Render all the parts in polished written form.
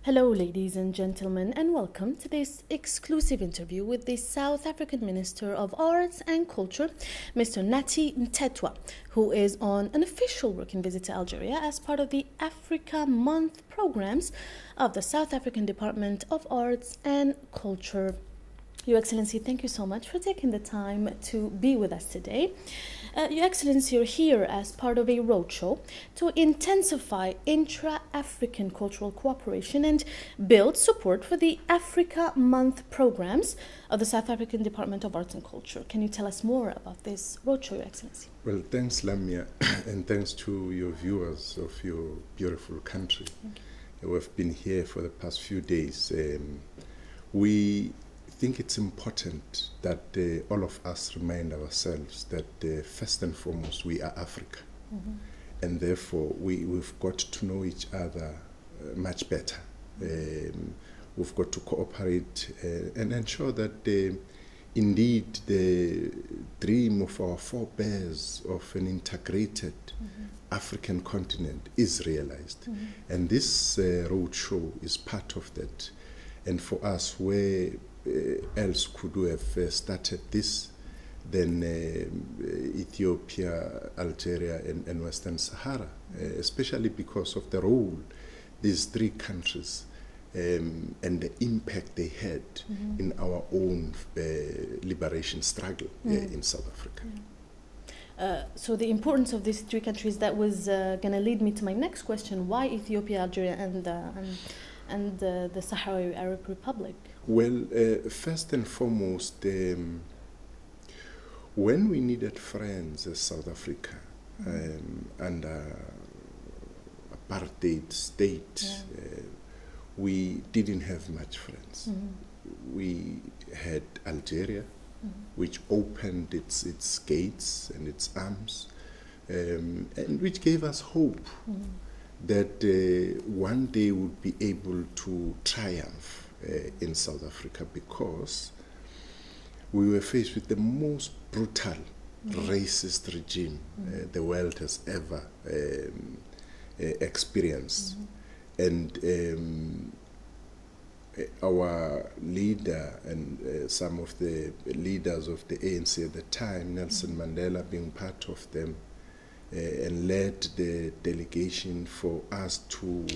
Hello, ladies and gentlemen, and welcome to this exclusive interview with the South African Minister of Arts and Culture, Mr. Nathi Mthethwa, who is on an official working visit to Algeria as part of the Africa Month programs of the South African Department of Arts and Culture. Your Excellency, thank you so much for taking the time to be with us today. Your Excellency, you're here as part of a roadshow to intensify intra-African cultural cooperation and build support for the Africa Month programs of the South African Department of Arts and Culture. Can you tell us more about this roadshow, Your Excellency? Well, thanks, Lamia, and thanks to your viewers of your beautiful country. We've been here for the past few days. We think it's important that all of us remind ourselves that first and foremost we are Africa, and therefore we've got to know each other much better. We've got to cooperate and ensure that indeed the dream of our forebears of an integrated African continent is realized, and this roadshow is part of that. And for us, where else could we have started this than Ethiopia, Algeria, and Western Sahara, especially because of the role these three countries and the impact they had in our own liberation struggle in South Africa. So the importance of these three countries, that was going to lead me to my next question. Why Ethiopia, Algeria, and the Sahrawi Arab Republic? Well, first and foremost, when we needed friends as South Africa under apartheid state, we didn't have much friends. We had Algeria, which opened its gates and its arms, and which gave us hope that one day we'll be able to triumph in South Africa, because we were faced with the most brutal racist regime the world has ever experienced. And our leader and some of the leaders of the ANC at the time, Nelson Mandela being part of them, and led the delegation for us to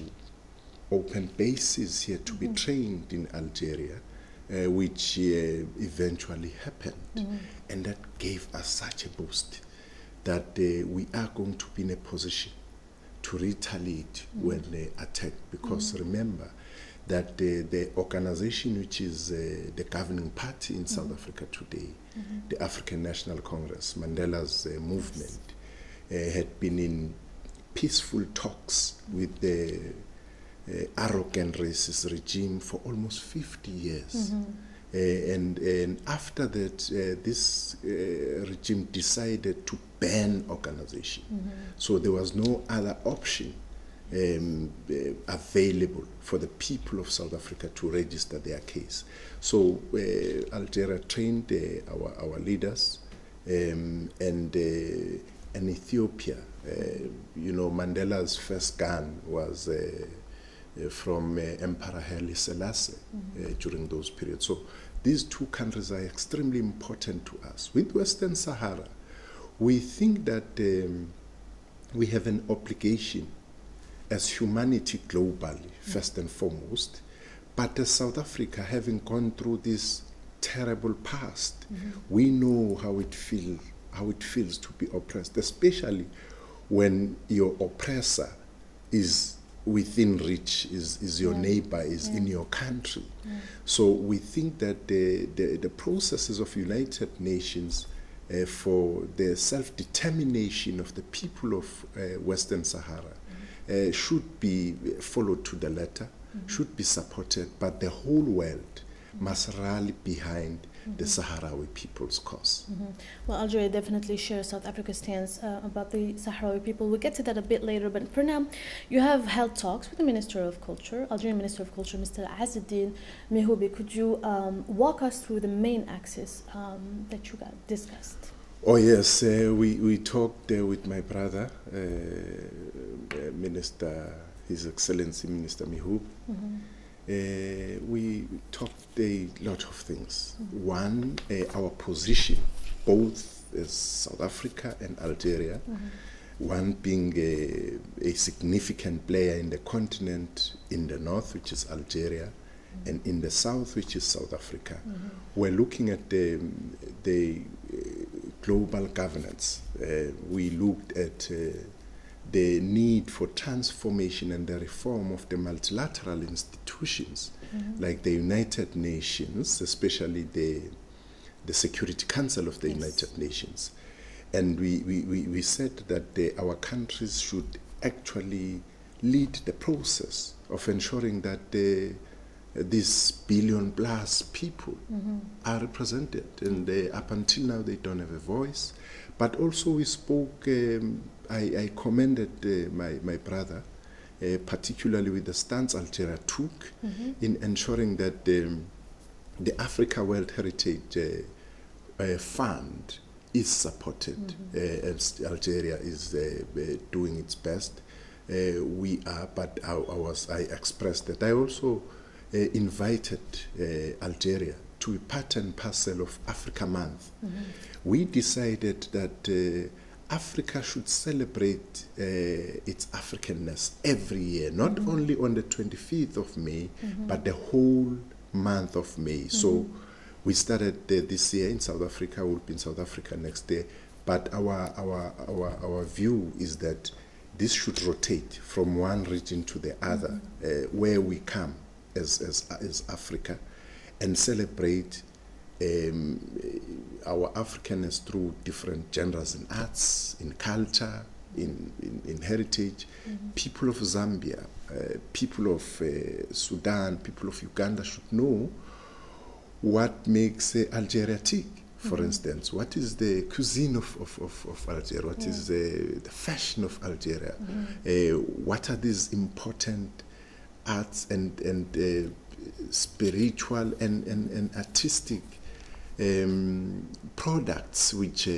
open bases here to be trained in Algeria, which eventually happened. And that gave us such a boost that we are going to be in a position to retaliate when they attack. Because remember that the organization which is the governing party in South Africa today, the African National Congress, Mandela's movement, had been in peaceful talks with the arrogant racist regime for almost 50 years. And after that, this regime decided to ban organization. So there was no other option available for the people of South Africa to register their case. So Algeria trained our leaders, and Ethiopia, Mandela's first gun was from Emperor Haile Selassie during those periods. So these two countries are extremely important to us. With Western Sahara, we think that we have an obligation as humanity globally, first and foremost, but as South Africa, having gone through this terrible past, we know how it feels to be oppressed, especially when your oppressor is within reach, is your neighbor, is in your country. So we think that the processes of United Nations for the self-determination of the people of Western Sahara should be followed to the letter, should be supported, but the whole world must rally behind the Sahrawi people's cause. Well, Algeria definitely shares South Africa's stance about the Sahrawi people. We'll get to that a bit later, but for now, you have held talks with the Minister of Culture, Algerian Minister of Culture, Mr. Azzeddine Mehoubi. Could you walk us through the main axis that you discussed? Oh yes, we talked with my brother, Minister, His Excellency Minister Mehoubi, we talked a lot of things. One, our position, both as South Africa and Algeria, one being a significant player in the continent, in the north, which is Algeria, and in the south, which is South Africa. We're looking at the global governance. We looked at the need for transformation and the reform of the multilateral institutions, like the United Nations, especially the Security Council of the United Nations. And we said that our countries should actually lead the process of ensuring that these billion-plus people are represented. And up until now, they don't have a voice. But also we spoke, I commended my brother, particularly with the stance Algeria took in ensuring that the Africa World Heritage Fund is supported, as Algeria is doing its best. We are, but I expressed that. I also invited Algeria to be part and parcel of Africa Month. We decided that Africa should celebrate its Africanness every year, not only on the 25th of May, but the whole month of May. So we started this year in South Africa. We'll be in South Africa next year. But our view is that this should rotate from one region to the other, where we come as Africa, and celebrate our Africanness through different genres in arts, in culture, in heritage. People of Zambia, people of Sudan, people of Uganda should know what makes Algeria tick. For instance, what is the cuisine of Algeria? What is the fashion of Algeria? What are these important arts and spiritual and artistic products which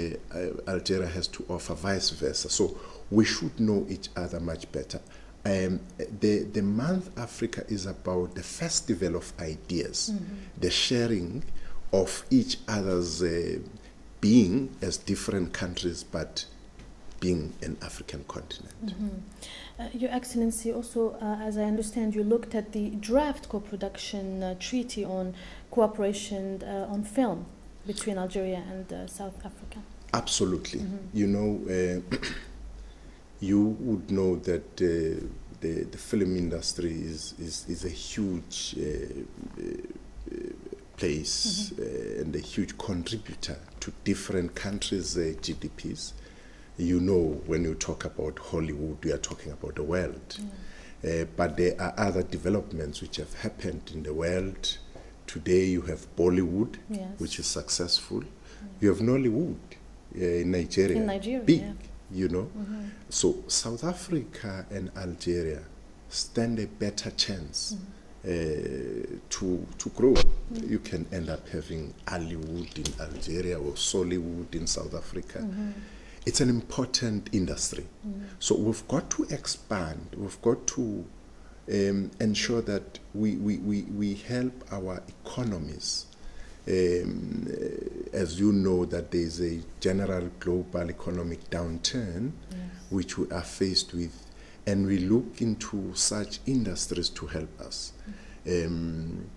Algeria has to offer, vice versa? So we should know each other much better. The month Africa is about the festival of ideas, the sharing of each other's being as different countries, but being an African continent. Your Excellency, also, as I understand, you looked at the draft co-production treaty on cooperation on film between Algeria and South Africa. Absolutely. You know, you would know that the film industry is a huge place and a huge contributor to different countries' GDPs. You know, when you talk about Hollywood, we are talking about the world. But there are other developments which have happened in the world. Today you have Bollywood, which is successful. You have Nollywood in Nigeria, big, you know. So South Africa and Algeria stand a better chance to grow. You can end up having Hollywood in Algeria or Sollywood in South Africa. It's an important industry. So we've got to expand. We've got to ensure that we help our economies. As you know, that there's a general global economic downturn which we are faced with, and we look into such industries to help us. And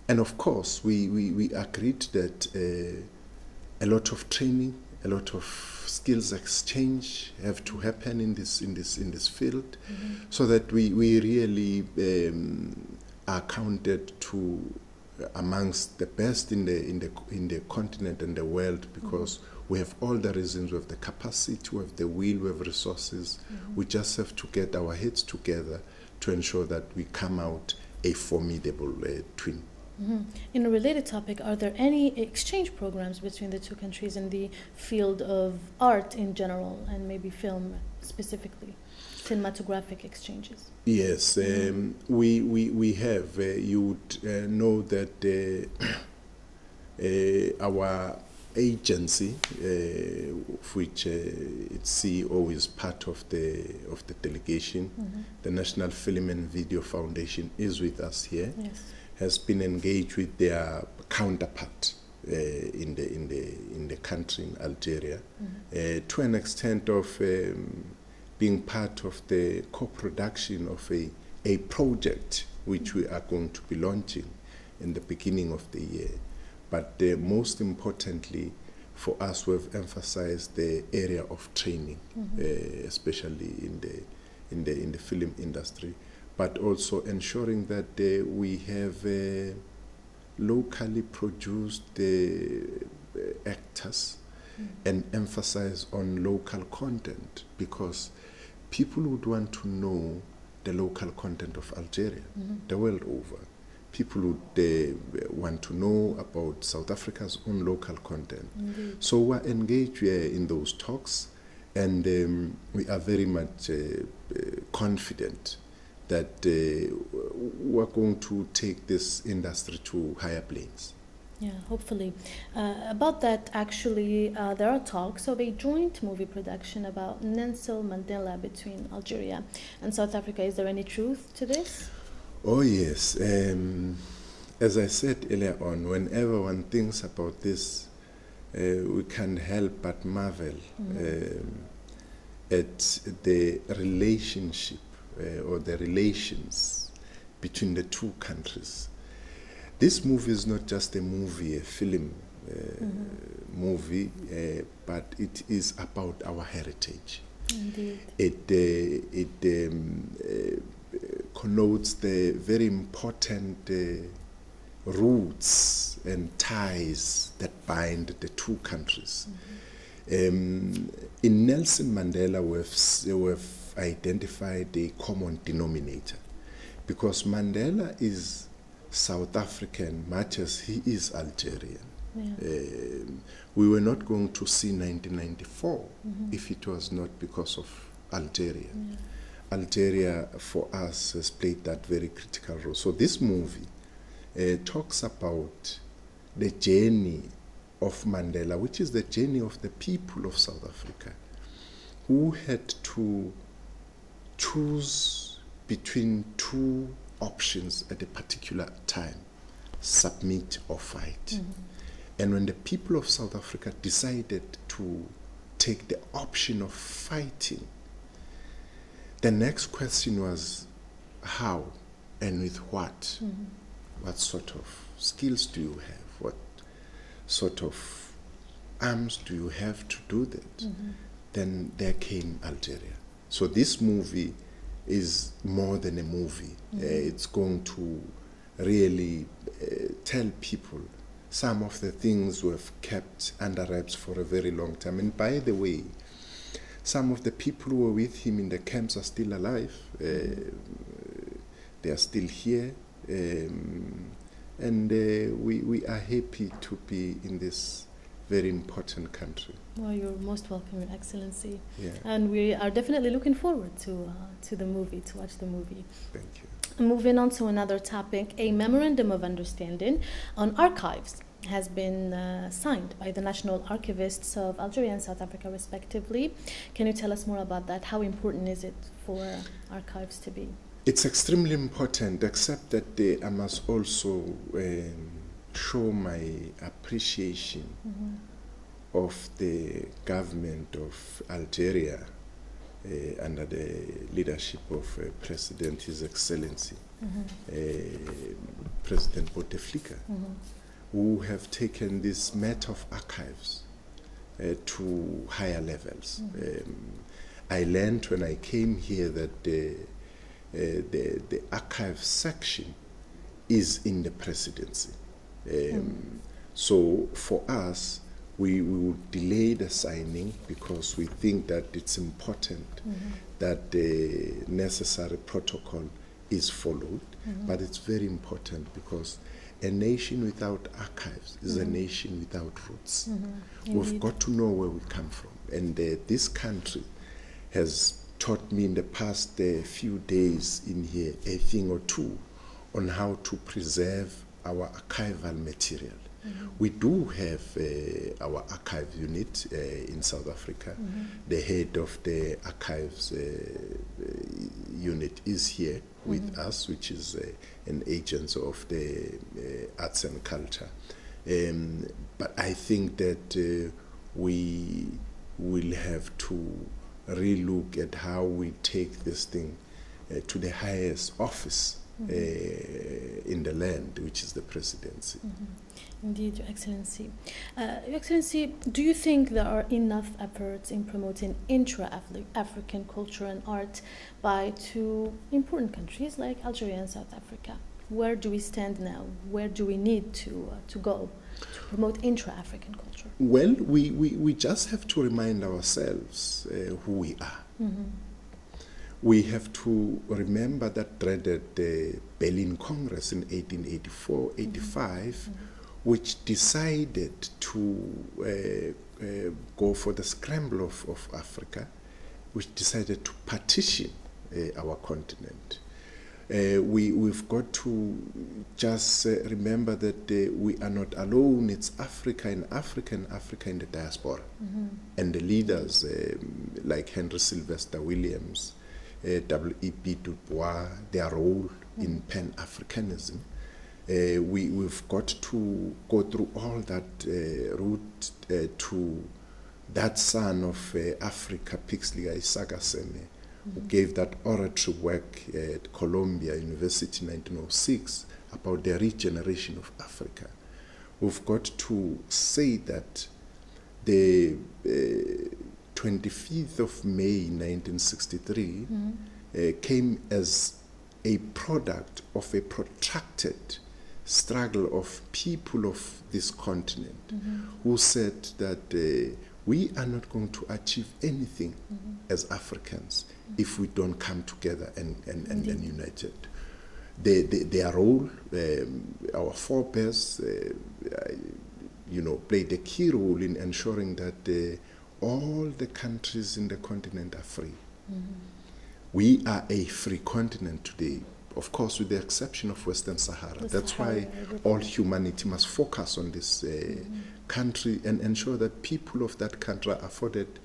of course, we agreed that a lot of training, a lot of skills exchange have to happen in this field, so that we really are counted to amongst the best in the continent and the world, because we have all the reasons, we have the capacity, we have the will, we have resources. We just have to get our heads together to ensure that we come out a formidable twin. In a related topic, are there any exchange programs between the two countries in the field of art in general, and maybe film specifically, cinematographic exchanges? Yes, we have. You would know that our agency, of which its CEO is part of the delegation. The National Film and Video Foundation is with us here. Yes. Has been engaged with their counterpart in the country, in Algeria, to an extent of being part of the co-production of a project which we are going to be launching in the beginning of the year. But most importantly, for us, we've emphasized the area of training, especially in the film industry, but also ensuring that we have locally produced actors and emphasize on local content, because people would want to know the local content of Algeria the world over. People would want to know about South Africa's own local content. So we're engaged in those talks, and we are very much confident that we're going to take this industry to higher planes. Yeah, hopefully. About that, actually, there are talks of a joint movie production about Nelson Mandela between Algeria and South Africa. Is there any truth to this? Oh, yes. As I said earlier on, whenever one thinks about this, we can't help but marvel at the relationship or the relations between the two countries. This movie is not just a movie, a film movie, but it is about our heritage. Indeed. It connotes the very important roots and ties that bind the two countries. In Nelson Mandela, we've identified a common denominator, because Mandela is South African much as he is Algerian. Yeah. We were not going to see 1994 if it was not because of Algeria. Yeah. Algeria, for us, has played that very critical role. So this movie talks about the journey of Mandela, which is the journey of the people of South Africa, who had to choose between two options at a particular time: submit or fight. And when the people of South Africa decided to take the option of fighting, the next question was how and with what? What sort of skills do you have? What sort of arms do you have to do that? Then there came Algeria. So this movie is more than a movie. It's going to really tell people some of the things we've kept under wraps for a very long time. And by the way, some of the people who were with him in the camps are still alive. They are still here. And we are happy to be in this very important country. Well, you're most welcome, Your Excellency. Yeah. And we are definitely looking forward to the movie, to watch the movie. Thank you. Moving on to another topic, a memorandum of understanding on archives has been signed by the national archivists of Algeria and South Africa, respectively. Can you tell us more about that? How important is it for archives to be? It's extremely important, except that I must also show my appreciation of the government of Algeria under the leadership of President, His Excellency, President Bouteflika, who have taken this matter of archives to higher levels. I learned when I came here that the archive section is in the presidency. So for us, we will delay the signing because we think that it's important that the necessary protocol is followed. But it's very important because a nation without archives is a nation without roots. We've got to know where we come from. And this country has taught me in the past few days in here a thing or two on how to preserve our archival material. We do have our archive unit in South Africa. The head of the archives unit is here with us, which is an agent of the arts and culture. But I think that we will have to relook at how we take this thing to the highest office in the land, which is the presidency. Indeed, Your Excellency. Your Excellency, do you think there are enough efforts in promoting intra-African culture and art by two important countries like Algeria and South Africa? Where do we stand now? Where do we need to go to promote intra-African culture? Well, we just have to remind ourselves who we are. We have to remember that dreaded Berlin Congress in 1884-85, which decided to go for the scramble of Africa, which decided to partition our continent. We've got to just remember that we are not alone. It's Africa in Africa and Africa in the diaspora. And the leaders like Henry Sylvester Williams, W.E.B. Du Bois, their role in Pan-Africanism. We've got to go through all that route to that son of Africa, Pixley Isagasene, who gave that oratory work at Columbia University in 1906 about the regeneration of Africa. We've got to say that the 25th of May 1963 came as a product of a protracted struggle of people of this continent who said that we are not going to achieve anything as Africans if we don't come together and united. Their role, our forebears, played a key role in ensuring that all the countries in the continent are free. We are a free continent today, of course, with the exception of Western Sahara. That's why all humanity must focus on this country and ensure that people of that country are afforded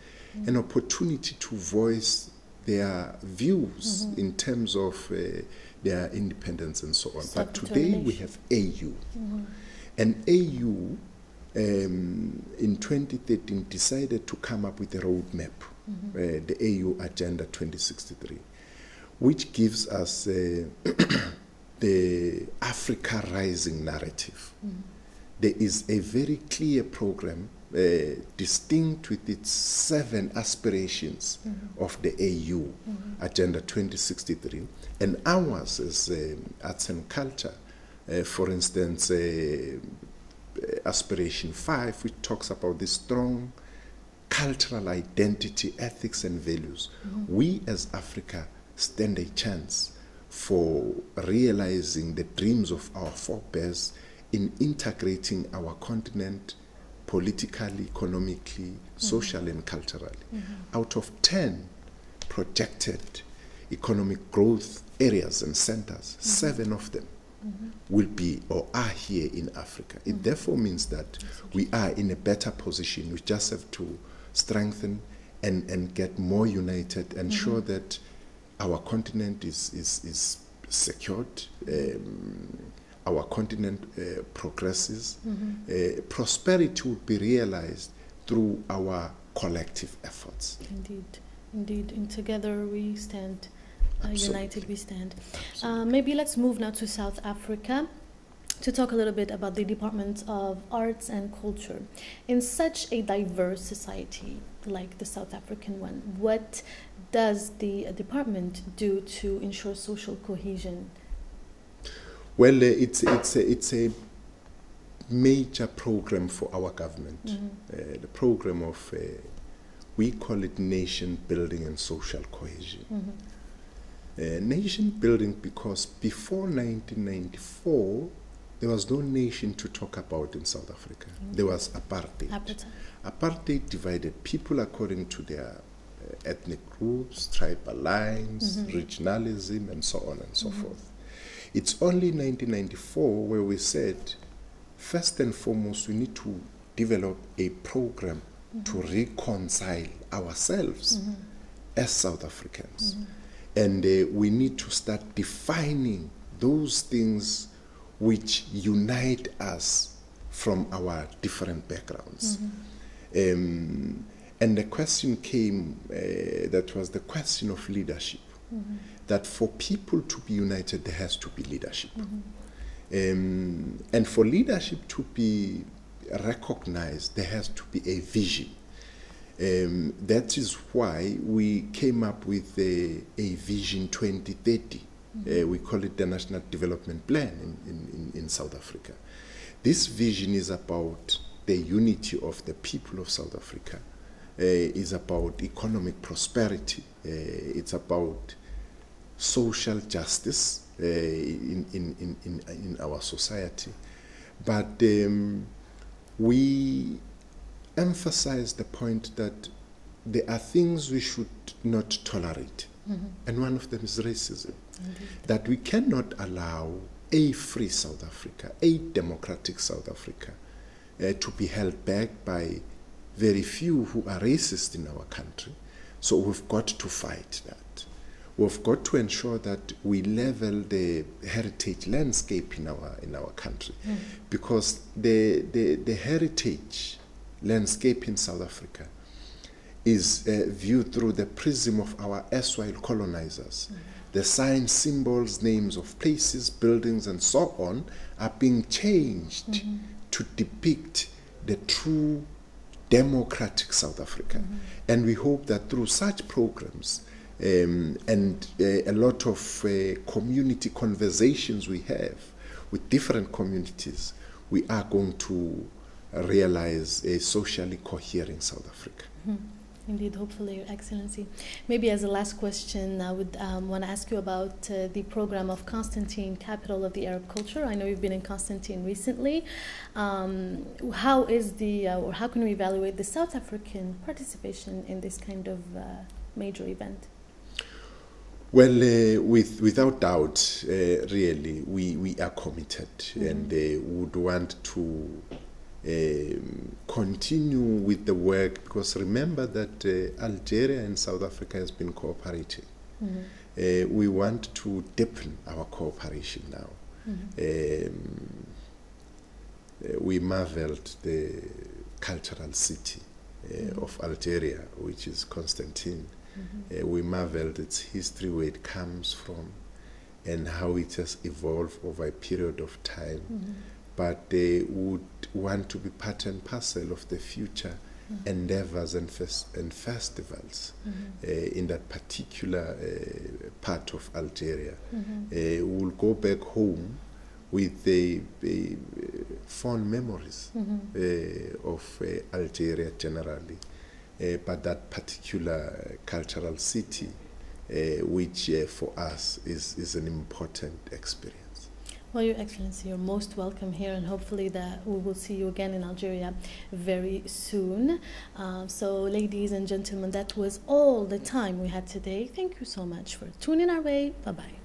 an opportunity to voice their views in terms of their independence and so on. But today we have AU. And AU in 2013 decided to come up with a roadmap, the AU Agenda 2063, which gives us the Africa Rising narrative. There is a very clear program distinct with its 7 aspirations of the AU Agenda 2063, and ours as arts and culture. For instance, Aspiration 5, which talks about the strong cultural identity, ethics, and values. We as Africa stand a chance for realizing the dreams of our forebears in integrating our continent politically, economically, socially, and culturally. Out of 10 projected economic growth areas and centers, 7 of them will be or are here in Africa. It therefore means that we are in a better position. We just have to strengthen and get more united, ensure that our continent is secured, our continent progresses. Prosperity will be realized through our collective efforts. Indeed. And together we stand. United we stand. Maybe let's move now to South Africa to talk a little bit about the Department of Arts and Culture. In such a diverse society like the South African one, what does the department do to ensure social cohesion? Well, it's a major program for our government. The program of, we call it nation building and social cohesion. Nation building because before 1994, there was no nation to talk about in South Africa. There was apartheid. Apartheid divided people according to their ethnic groups, tribal lines, regionalism, and so on and so forth. It's only 1994 where we said, first and foremost, we need to develop a program to reconcile ourselves as South Africans. And we need to start defining those things which unite us from our different backgrounds. And the question came, that was the question of leadership. That for people to be united, there has to be leadership. And for leadership to be recognized, there has to be a vision. That is why we came up with a Vision 2030. We call it the National Development Plan in South Africa. This vision is about the unity of the people of South Africa. It's about economic prosperity. It's about social justice in our society. But we emphasize the point that there are things we should not tolerate. And one of them is racism. Indeed. That we cannot allow a free South Africa, a democratic South Africa, to be held back by very few who are racist in our country. So we've got to fight that. We've got to ensure that we level the heritage landscape in our country, because the heritage landscape in South Africa is viewed through the prism of our erstwhile colonizers. The signs, symbols, names of places, buildings, and so on are being changed to depict the true democratic South Africa. And we hope that through such programs and a lot of community conversations we have with different communities, we are going to realize a socially coherent South Africa. Indeed, hopefully, Your Excellency. Maybe as a last question, I would want to ask you about the program of Constantine, Capital of the Arab Culture. I know you've been in Constantine recently. How is or how can we evaluate the South African participation in this kind of major event? Well, without doubt, really, we are committed and would want to continue with the work, because remember that Algeria and South Africa has been cooperating. We want to deepen our cooperation now. We marveled the cultural city of Algeria, which is Constantine. We marveled its history, where it comes from, and how it has evolved over a period of time. But they would want to be part and parcel of the future endeavors and festivals in that particular part of Algeria. We'll go back home with the fond memories of Algeria generally, but that particular cultural city, which for us is an important experience. Well, Your Excellency, you're most welcome here, and hopefully that we will see you again in Algeria very soon. So, ladies and gentlemen, that was all the time we had today. Thank you so much for tuning our way. Bye-bye.